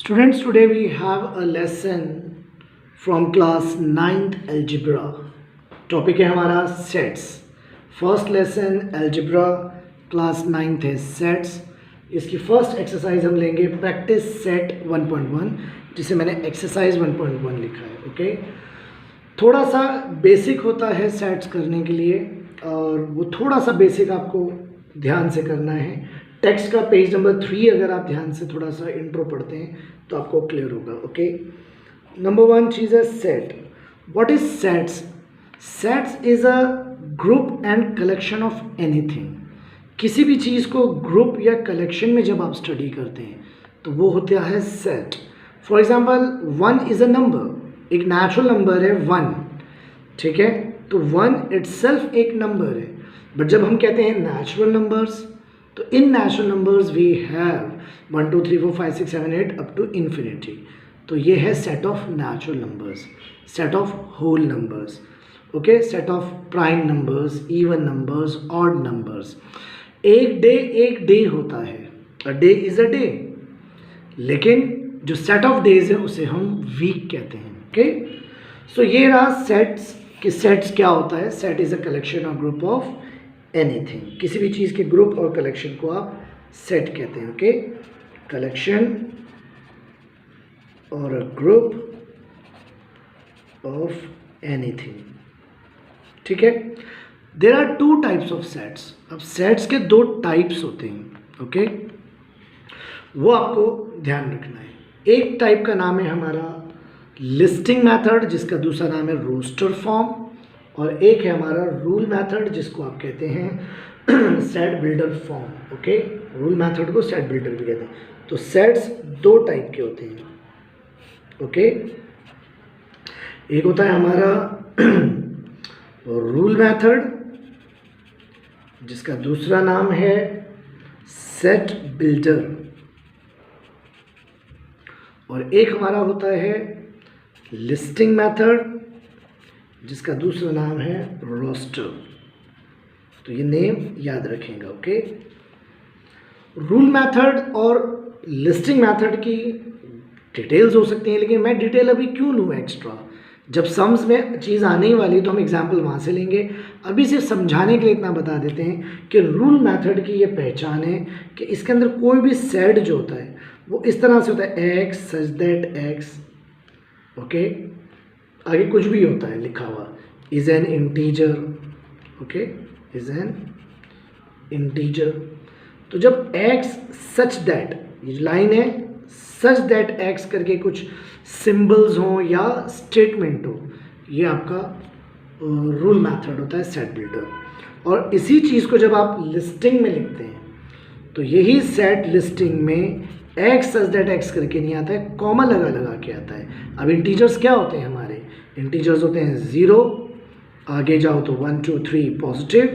Students, today we have a lesson from class 9th algebra. Topic है हमारा sets. First lesson algebra class 9th है sets. इसकी first exercise हम लेंगे practice set 1.1, जिसे मैंने एक्सरसाइज 1.1 लिखा है. ओके, थोड़ा सा बेसिक होता है सेट्स करने के लिए, और वो थोड़ा सा बेसिक आपको ध्यान से करना है. टेक्स्ट का पेज नंबर 3 अगर आप ध्यान से थोड़ा सा इंट्रो पढ़ते हैं तो आपको क्लियर होगा. ओके, नंबर 1 चीज़ है set. What is sets? Sets is a group and collection of anything. किसी भी चीज़ को ग्रुप या कलेक्शन में जब आप स्टडी करते हैं तो वो होता है set. For example 1 is a number. एक नेचुरल नंबर है 1, ठीक है, तो 1 इटसेल्फ एक नंबर है. बट जब हम कहते हैं नेचुरल नंबर्स, तो in natural numbers we have 1 2 3 4 5 6 7 8 up to infinity. तो ये है set of natural numbers, set of whole numbers. Okay, set of prime numbers, even numbers, odd numbers. एक डे होता है, a day is a day. लेकिन जो set of days है उसे हम वीक कहते हैं. ओके, सो ये रहा सेट्स. कि सेट्स क्या होता है? सेट इज अ कलेक्शन और ग्रुप ऑफ एनीथिंग. किसी भी चीज़ के ग्रुप और कलेक्शन को आप सेट कहते हैं. ओके, कलेक्शन और अ ग्रुप ऑफ एनीथिंग. ठीक है. There are 2 types of sets. अब सेट्स के 2 टाइप्स होते हैं. ओके, वो आपको ध्यान रखना है. एक टाइप का नाम है हमारा लिस्टिंग मेथड, जिसका दूसरा नाम है रोस्टर फॉर्म, और एक है हमारा रूल मेथड, जिसको आप कहते हैं set builder form. Okay, rule method को सेट बिल्डर भी कहते हैं. तो सेट्स 2 टाइप के होते हैं. ओके, एक होता है हमारा रूल मेथड, जिसका दूसरा नाम है सेट बिल्डर, और एक हमारा होता है लिस्टिंग मेथड, जिसका दूसरा नाम है रोस्टर. तो ये नेम याद रखेंगे. ओके, रूल मेथड और लिस्टिंग मेथड की डिटेल्स हो सकती हैं, लेकिन मैं डिटेल अभी क्यों लूँ एक्स्ट्रा? जब सम्स में चीज़ आने ही वाली तो हम एग्जाम्पल वहाँ से लेंगे. अभी सिर्फ समझाने के लिए इतना बता देते हैं कि रूल मेथड की ये पहचान है कि इसके अंदर कोई भी सेट जो होता है वो इस तरह से होता है, x such that x. Okay, आगे कुछ भी होता है लिखा हुआ, is an integer. Okay, is an integer. तो जब एक्स सच दैट, ये लाइन है, सच दैट एक्स करके कुछ सिंबल्स हो या स्टेटमेंट हो, ये आपका रूल मेथड होता है सेट बिल्डर. और इसी चीज़ को जब आप लिस्टिंग में लिखते हैं तो यही सेट लिस्टिंग में एक्स सच दैट एक्स करके नहीं आता है, कॉमा लगा लगा के आता है. अब इंटीजर्स क्या होते हैं हमारे? इंटीजर्स होते हैं 0, आगे जाओ तो 1 2 3 पॉजिटिव,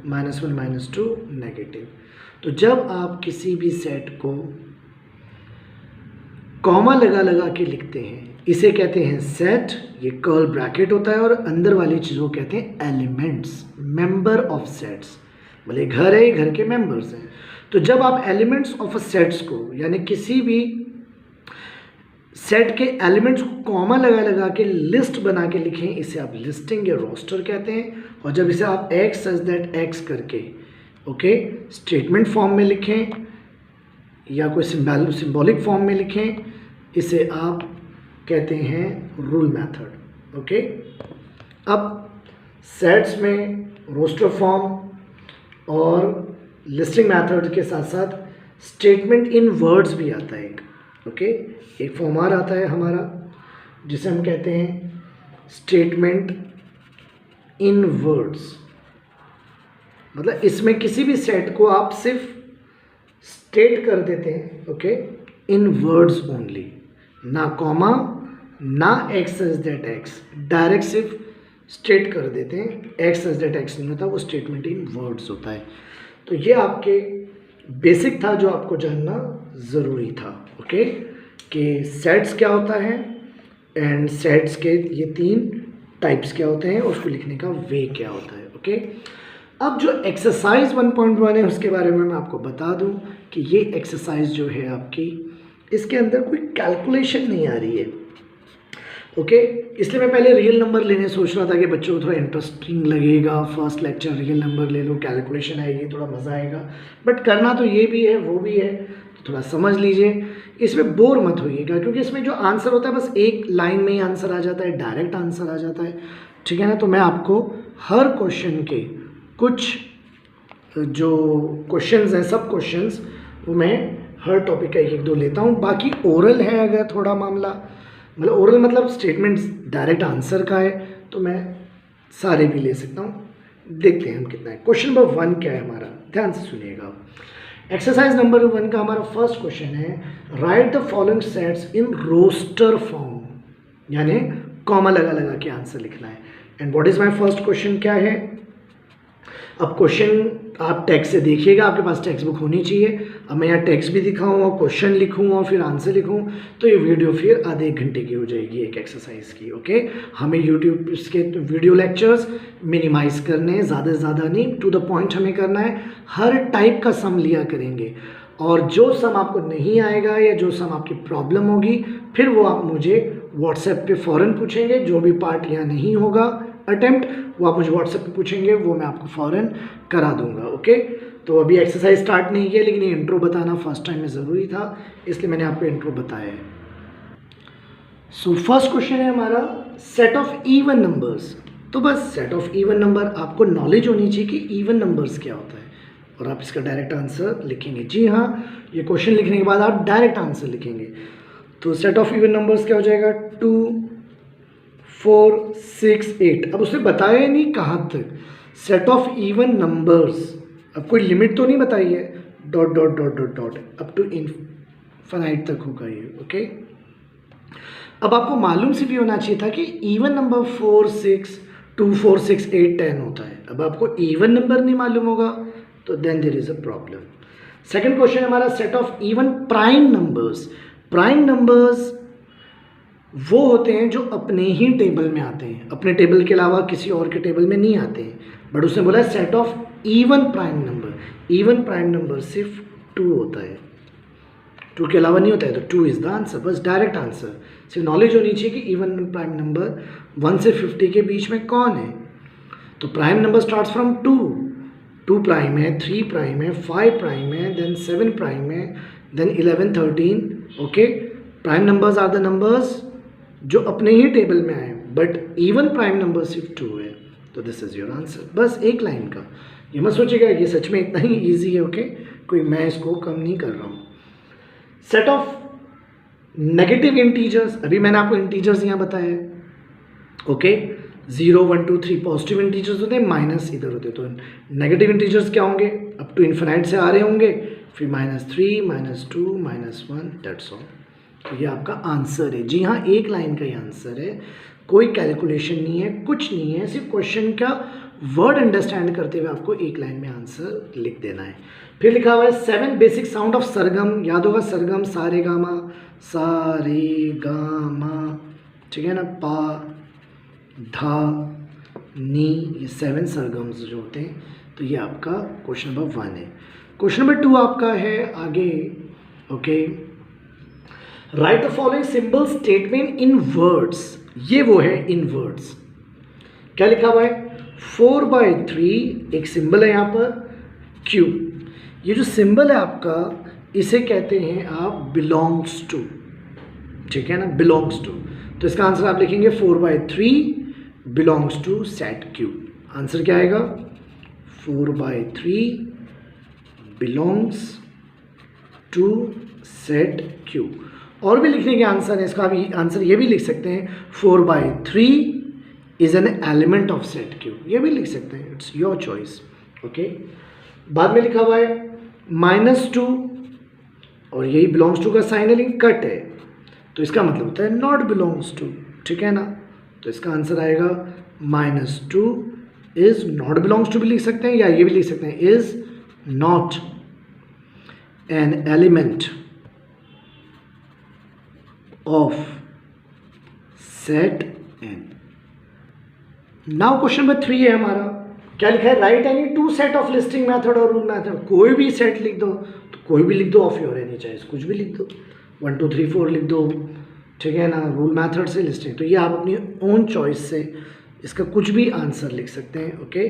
-1 -2 नेगेटिव. तो जब आप किसी भी सेट को कॉमा लगा लगा के लिखते हैं, इसे कहते हैं सेट. ये कर्ल ब्रैकेट होता है, और अंदर वाली चीज़ों को कहते हैं एलिमेंट्स, मेंबर ऑफ सेट्स. बोले घर है, घर के मेंबर्स हैं. तो जब आप एलिमेंट्स ऑफ अ सेट्स को, यानी किसी भी सेट के एलिमेंट्स को कॉमा लगा लगा के लिस्ट बना के लिखें, इसे आप लिस्टिंग या रोस्टर कहते हैं. और जब इसे आप एक्स सच दैट एक्स करके ओके स्टेटमेंट फॉर्म में लिखें या कोई सिंबॉलिक फॉर्म में लिखें, इसे आप कहते हैं रूल मेथड. ओके, अब सेट्स में रोस्टर फॉर्म और लिस्टिंग मेथड के साथ साथ स्टेटमेंट इन वर्ड्स भी आता है एक. ओके, एक फॉर्मर आता है हमारा जिसे हम कहते हैं स्टेटमेंट इन वर्ड्स. मतलब इसमें किसी भी सेट को आप सिर्फ स्टेट कर देते हैं. ओके, इन वर्ड्स ओनली, ना कॉमा ना x such that x, direct सिर्फ स्टेट कर देते हैं. एक्स सच दैट एक्स नहीं होता, वो स्टेटमेंट इन वर्ड्स होता है. तो ये आपके बेसिक था जो आपको जानना ज़रूरी था. ओके, कि सेट्स क्या होता है एंड सेट्स के ये 3 टाइप्स क्या होते हैं, उसको लिखने का वे क्या होता है. ओके, अब जो एक्सरसाइज 1.1 है उसके बारे में मैं आपको बता दूं कि ये एक्सरसाइज जो है आपकी इसके अंदर कोई कैलकुलेशन नहीं आ रही है। ओके, इसलिए मैं पहले रियल नंबर लेने सोच रहा था कि बच्चों को थोड़ा इंटरेस्टिंग लगेगा, फर्स्ट लेक्चर रियल नंबर ले लो, कैलकुलेशन आएगी, थोड़ा मज़ा आएगा। बट करना तो ये भी है वो भी है, तो थोड़ा समझ लीजिए, इसमें बोर मत होइएगा, क्योंकि इसमें जो आंसर होता है बस एक लाइन में ही आंसर आ जाता है, डायरेक्ट आंसर आ जाता है, ठीक है ना। तो मैं आपको हर क्वेश्चन के कुछ जो क्वेश्चंस हैं, सब क्वेश्चंस वो मैं हर टॉपिक का एक एक दो लेता हूँ। बाकी ओरल है अगर थोड़ा मामला, मतलब ओरल मतलब स्टेटमेंट्स डायरेक्ट आंसर का है, तो मैं सारे भी ले सकता हूँ। देखते हैं हम कितना है। क्वेश्चन नंबर 1 क्या है हमारा, ध्यान से सुनिएगा। एक्सरसाइज नंबर 1 का हमारा फर्स्ट क्वेश्चन है, write the following sets in roster form, यानी कॉमा लगा लगा के आंसर लिखना है। And what is my first question क्या है। अब क्वेश्चन आप टेक्स्ट से देखिएगा, आपके पास टेक्स्ट बुक होनी चाहिए। अब मैं यहाँ टेक्स्ट भी दिखाऊँ और क्वेश्चन लिखूँ और फिर आंसर लिखूँ, तो ये वीडियो फिर आधे एक घंटे की हो जाएगी एक एक्सरसाइज की। ओके, हमें यूट्यूब इसके वीडियो लेक्चर्स मिनिमाइज करने हैं, ज़्यादा से ज़्यादा नहीं, टू द पॉइंट हमें करना है। हर टाइप का सम लिया करेंगे, और जो सम आपको नहीं आएगा या जो सम आपकी प्रॉब्लम होगी, फिर वो आप मुझे व्हाट्सएप पे फ़ौरन पूछेंगे। जो भी पार्ट यहाँ नहीं होगा अटेम्प्ट, वो आप मुझे व्हाट्सएप पे पूछेंगे, वो मैं आपको फ़ौरन करा दूंगा। ओके, तो अभी एक्सरसाइज स्टार्ट नहीं किया, लेकिन ये इंट्रो बताना फर्स्ट टाइम में ज़रूरी था, इसलिए मैंने आपको इंट्रो बताया है। सो फर्स्ट क्वेश्चन है हमारा, सेट ऑफ इवन नंबर्स। तो बस सेट ऑफ इवन नंबर, आपको नॉलेज होनी चाहिए कि इवन नंबर्स क्या होता है, और आप इसका डायरेक्ट आंसर लिखेंगे। जी हाँ, ये क्वेश्चन लिखने के बाद आप डायरेक्ट आंसर लिखेंगे। तो सेट ऑफ इवन नंबर्स क्या हो जाएगा, 2 4 6 8। अब उसने बताया ही नहीं कहाँ तक, सेट ऑफ इवन नंबर्स, अब कोई लिमिट तो नहीं बताई है, dot dot dot dot dot up to infinite तक होगा ये। ओके, अब आपको मालूम सिर्फ ये होना चाहिए था कि इवन नंबर 4 6 2 4 6 8 10 होता है। अब आपको इवन नंबर नहीं मालूम होगा, तो then there is a problem. Second question हमारा, set of even prime numbers. Prime numbers वो होते हैं जो अपने ही टेबल में आते हैं, अपने टेबल के अलावा किसी और के टेबल में नहीं आते हैं। बट उसने बोला set of even prime number. Even prime number सिर्फ 2 होता है, 2 के अलावा नहीं होता है, तो 2 इज द आंसर। बस डायरेक्ट आंसर। सिर्फ नॉलेज होनी चाहिए कि इवन प्राइम नंबर 1 से 50 के बीच में कौन है। तो prime number starts from 2, 2 prime है, 3 प्राइम है, 5 प्राइम है, देन 7 प्राइम है, then 11 13। Okay, prime numbers are the numbers जो अपने ही टेबल में आए, बट इवन प्राइम नंबर सिर्फ 2 है। तो दिस इज योर आंसर, बस एक लाइन का। ये मत सोचिएगा ये सच में इतना ही ईजी है। ओके, कोई मैं इसको कम नहीं कर रहा हूँ। सेट ऑफ नेगेटिव इंटीजर्स, अभी मैंने आपको इंटीजर्स यहाँ बताया है। ओके, 0 1 2 3 पॉजिटिव इंटीजर्स होते हैं, माइनस इधर होते हैं। तो नेगेटिव इंटीजर्स क्या होंगे, अप टू इन्फिनाइट से आ रहे होंगे, फिर -3 -2 -1, दैट्स ऑल। तो ये आपका आंसर है। जी हाँ, एक लाइन का ही आंसर है, कोई कैलकुलेशन नहीं है, कुछ नहीं है, सिर्फ क्वेश्चन का वर्ड अंडरस्टैंड करते हुए आपको एक लाइन में आंसर लिख देना है। फिर लिखा हुआ है 7 बेसिक साउंड ऑफ सरगम। याद होगा सरगम, सा रे गा मा, सा रे गा मा, ठीक है ना, पा धा नी, ये 7 सरगम्स जो होते हैं। तो ये आपका क्वेश्चन नंबर 1 है। क्वेश्चन नंबर 2 आपका है आगे। Okay, right the following symbol statement in words. ये वो है इन वर्ड्स। क्या लिखा हुआ है, 4/3 एक सिंबल है यहाँ पर, क्यू। ये जो सिंबल है आपका, इसे कहते हैं आप बिलोंग्स टू, ठीक है ना, बिलोंग्स टू। तो इसका आंसर आप लिखेंगे 4/3 belongs to set Q. Answer क्या आएगा, 4/3 बिलोंग्स टू सेट क्यू। और भी लिखने के आंसर है, इसका भी आंसर ये भी लिख सकते हैं, 4/3 is an element of set Q, ये भी लिख सकते हैं, इट्स योर चॉइस। ओके, बाद में लिखा हुआ है -2, और यही बिलोंग्स टू का साइन है लेकिन कट है, तो इसका मतलब होता है नॉट बिलोंग्स टू, ठीक है ना। तो इसका आंसर आएगा -2 इज नॉट बिलोंग्स टू भी लिख सकते हैं, या ये भी लिख सकते हैं is not an element of set n। Now question number 3 है हमारा। क्या लिखा है, right any 2 set of listing method और रूल मेथड। कोई भी सेट लिख दो, तो कोई भी लिख दो, ऑफ योर एनी चॉइस, कुछ भी लिख दो। 1 2 3 4 लिख दो, ठीक है ना, रूल मेथड से लिस्टिंग। तो ये आप अपनी ओन चॉइस से इसका कुछ भी आंसर लिख सकते हैं। ओके,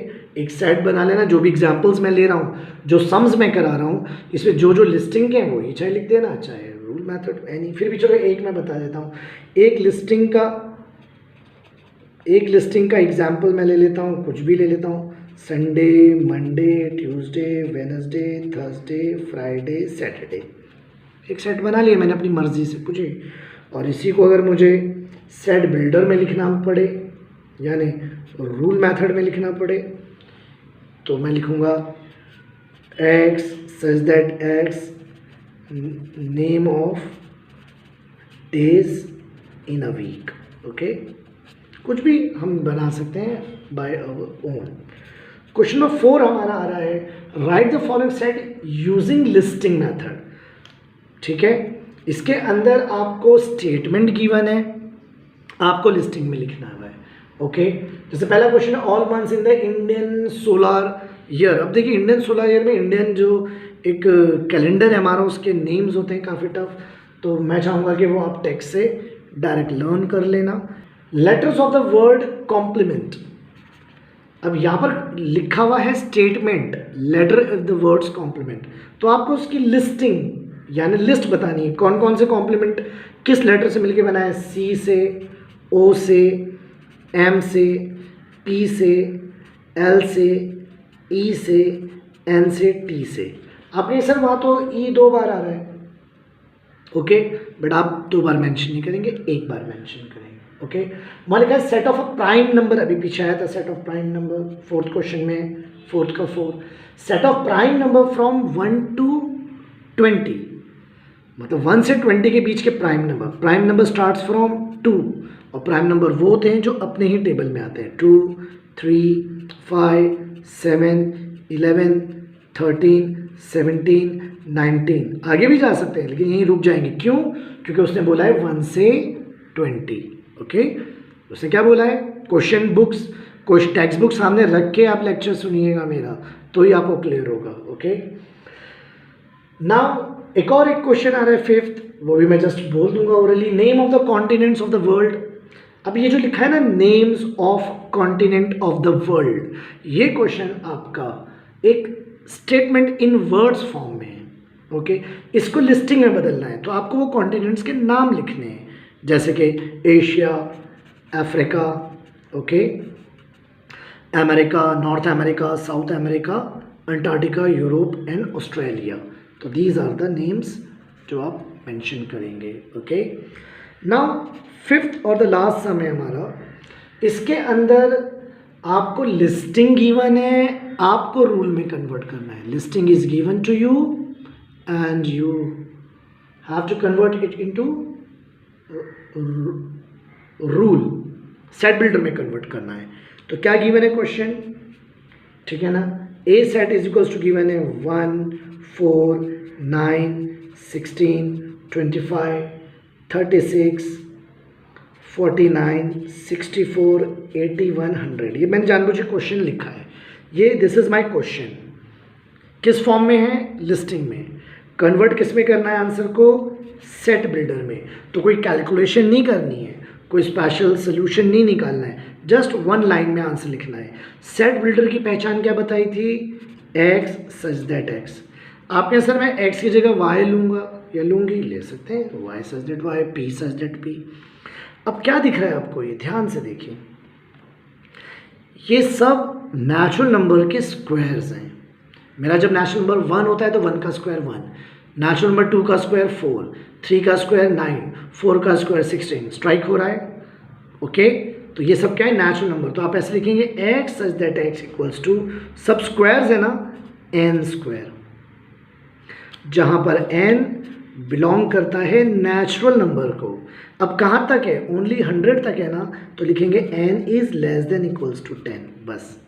एक सेट बना लेना, जो भी एग्जांपल्स मैं ले रहा हूँ, जो सम्स मैं करा रहा हूँ, इसमें जो जो लिस्टिंग के हैं वो ही चाहे लिख देना, चाहे रूल मेथड एनी। फिर भी चलो एक मैं बता देता हूँ, एक लिस्टिंग का एग्जाम्पल मैं ले लेता हूँ, कुछ भी ले लेता हूँ। Sunday, Monday, Tuesday, Wednesday, Thursday, Friday, Saturday. एक सेट बना लिया मैंने अपनी मर्जी से कुछ ही। और इसी को अगर मुझे सेट बिल्डर में लिखना पड़े, यानी रूल मेथड में लिखना पड़े, तो मैं लिखूँगा x such that x name of days in a week. Okay, कुछ भी हम बना सकते हैं by our own. Question number 4 हमारा आ रहा है, write the following set using listing method. ठीक है, इसके अंदर आपको स्टेटमेंट गिवन है, आपको लिस्टिंग में लिखना है। ओके, जैसे पहला क्वेश्चन है, all months in the Indian solar year. अब देखिए इंडियन सोलर ईयर में इंडियन जो एक कैलेंडर है हमारा, उसके नेम्स होते हैं काफ़ी टफ, तो मैं चाहूँगा कि वो आप टेक्स्ट से डायरेक्ट लर्न कर लेना। Letters of the word complement. अब यहाँ पर लिखा हुआ है statement, letter of the words complement, तो आपको उसकी लिस्टिंग यानी लिस्ट बतानी है, कौन कौन से कॉम्प्लीमेंट किस लेटर से मिलके बना है, सी से, ओ से, एम से, पी से, एल से, ई से, एन से, टी से। आपके सर वहाँ तो ई 2 बार आ रहा है, ओके, बट आप 2 बार मेंशन नहीं करेंगे, 1 बार मेंशन करेंगे। ओके, मान लिखा है set of a prime number, अभी पीछे आया था set of prime number 4th question में, 4th का 4, set of prime number from 1 to 20, मतलब 1 से 20 के बीच के प्राइम नंबर स्टार्ट्स फ्रॉम 2, और प्राइम नंबर वो होते हैं जो अपने ही टेबल में आते हैं, 2 3 5 7 11 13 17 19। आगे भी जा सकते हैं लेकिन यहीं रुक जाएंगे, क्यों? क्योंकि उसने बोला है 1 से 20। ओके, उसने क्या बोला है, क्वेश्चन बुक्स, कुछ टेक्स्ट बुक सामने रख के आप लेक्चर सुनिएगा मेरा, तो ही आपको क्लियर होगा। ओके, नाउ एक क्वेश्चन आ रहा है 5th, वो भी मैं जस्ट बोल दूंगा orally. Name of the continents of the world. अब ये जो लिखा है ना, names of continent of the world, ये क्वेश्चन आपका एक स्टेटमेंट इन वर्ड्स फॉर्म में है। ओके, इसको लिस्टिंग में बदलना है, तो आपको वो कॉन्टिनेंट्स के नाम लिखने हैं, जैसे कि Asia, Africa, okay, America, north America, south America, Antarctica, Europe and Australia. तो दीज आर द नेम्स जो आप मेंशन करेंगे। ओके, नाउ 5th और द लास्ट सम है हमारा, इसके अंदर आपको लिस्टिंग गिवन है, आपको रूल में कन्वर्ट करना है। Listing is given to you and you have to convert it into rule, set builder में कन्वर्ट करना है। तो क्या गिवन है क्वेश्चन, ठीक है ना, A set is equals to given है 1 4 9 16 25 36 49 64 80 100। ये मैंने जानबूझ के क्वेश्चन लिखा है, ये दिस इज माय क्वेश्चन। किस फॉर्म में है, लिस्टिंग में। कन्वर्ट किस में करना है आंसर को, सेट बिल्डर में। तो कोई कैलकुलेशन नहीं करनी है, कोई स्पेशल सोल्यूशन नहीं निकालना है, जस्ट 1 लाइन में आंसर लिखना है। सेट बिल्डर की पहचान क्या बताई थी, x सच दैट x। आपके आंसर में x की जगह y लूँगा या लूँगी, ले सकते हैं, y such that y, p such that p। अब क्या दिख रहा है आपको, ये ध्यान से देखिए, ये सब नेचुरल नंबर के स्क्वायर्स हैं। मेरा जब नेचुरल नंबर 1 होता है तो 1 का स्क्वायर 1, नेचुरल नंबर 2 का स्क्वायर 4, 3 का स्क्वायर 9, 4 का स्क्वायर 16। स्ट्राइक हो रहा है। ओके, तो ये सब क्या है, नेचुरल नंबर। तो आप ऐसे लिखेंगे x such that x equals to, सब स्क्वायर्स है ना, n स्क्वायर, जहाँ पर n बिलोंग करता है नेचुरल नंबर को। अब कहाँ तक है, ओनली 100 तक है ना, तो लिखेंगे n is less than equals to 10, बस,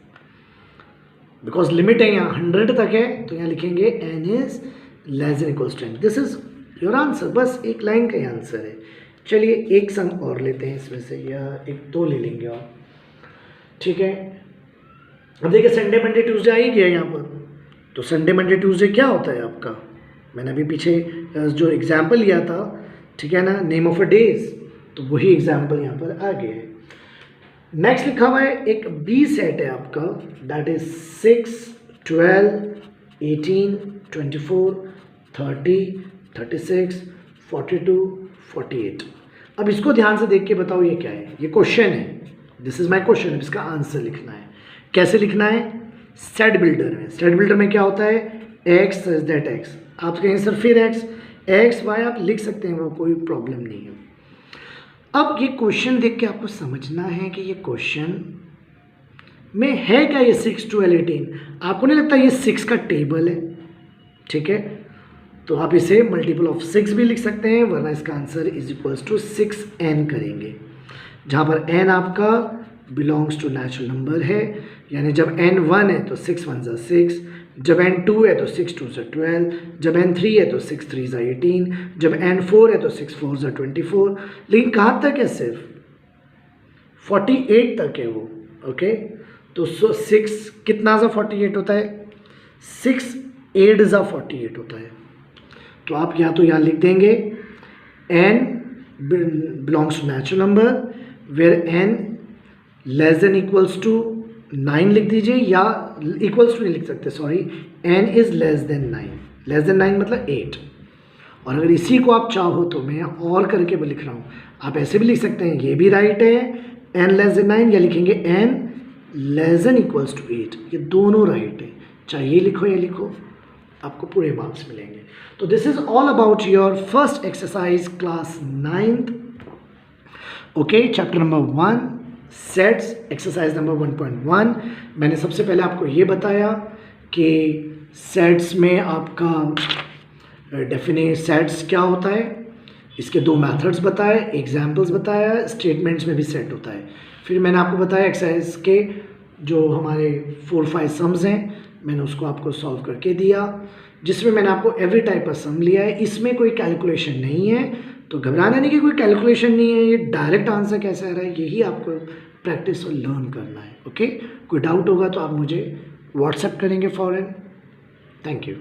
बिकॉज लिमिट है यहाँ 100 तक है, तो यहाँ लिखेंगे n is less than equals 10। This is your answer, बस एक लाइन का ही आंसर है। चलिए एक सम और लेते हैं इसमें से, या 1-2 ले लेंगे और, ठीक है। अब देखिए संडे मंडे ट्यूसडे आ ही गया यहाँ पर, तो संडे मंडे ट्यूसडे क्या होता है आपका, मैंने अभी पीछे जो एग्जाम्पल लिया था ठीक है ना, नेम ऑफ अ डेज, तो वही एग्जाम्पल यहाँ पर आ गया है। नेक्स्ट लिखा हुआ है एक बी सेट है आपका, दैट इज 6, 12, 18, 24, 30, 36, 42, 48। अब इसको ध्यान से देख के बताओ ये क्या है। ये क्वेश्चन है, दिस इज माय क्वेश्चन, अब इसका आंसर लिखना है। कैसे लिखना है? सेट बिल्डर में। सेट बिल्डर में क्या होता है? एक्स इज दैट एक्स, आप कहेंगे सर फिर एक्स वाई आप लिख सकते हैं, वो कोई प्रॉब्लम नहीं है। अब ये क्वेश्चन देख के आपको समझना है कि ये क्वेश्चन में है क्या, ये 6, 12, 18। आपको नहीं लगता ये 6 का टेबल है? ठीक है, तो आप इसे मल्टीपल ऑफ 6 भी लिख सकते हैं, वरना इसका answer is equals to 6n करेंगे, जहाँ पर n आपका बिलोंग्स टू नेचुरल नंबर है, यानी जब n 1 है तो 6 1 ज़ा 6, जब n 2 है तो 6 2 ज़ा 12, जब n 3 है तो 6 3 ज़ा 18, जब n 4 है तो 6 4 ज़ा 24। लेकिन कहाँ तक है? सिर्फ 48 तक है वो। ओके, तो 6 कितना ज़ा 48 होता है? 6 8 ज़ा 48 होता है। तो आप या तो यहाँ लिख देंगे n belongs to natural number where n less than equals to 9 लिख दीजिए, या इक्वल्स टू नहीं लिख सकते, sorry, n is less than 9। Less than 9 मतलब 8। और अगर इसी को आप चाहो तो मैं और करके भी लिख रहा हूँ, आप ऐसे भी लिख सकते हैं, ये भी राइट है n लेस देन 9, या लिखेंगे n less than equals to 8, ये दोनों राइट है। चाहे ये लिखो या लिखो, आपको पूरे मार्क्स मिलेंगे। तो this is all about your first exercise class 9th। Okay, chapter number 1 sets, exercise number 1.1। मैंने सबसे पहले आपको ये बताया कि सेट्स में आपका डेफिनेट सेट्स क्या होता है, इसके 2 मेथड्स बताए, एग्जाम्पल्स बताया, स्टेटमेंट्स में भी सेट होता है। फिर मैंने आपको बताया एक्सरसाइज के जो हमारे 4-5 सम्स हैं, मैंने उसको आपको सॉल्व करके दिया, जिसमें मैंने आपको एवरी टाइप ऑफ सम लिया है। इसमें कोई कैलकुलेशन नहीं है, तो घबराना नहीं कि कोई कैलकुलेशन नहीं है, ये डायरेक्ट आंसर कैसे आ रहा है, यही आपको प्रैक्टिस और लर्न करना है। ओके, कोई डाउट होगा तो आप मुझे व्हाट्सएप करेंगे फ़ौरन। Thank you.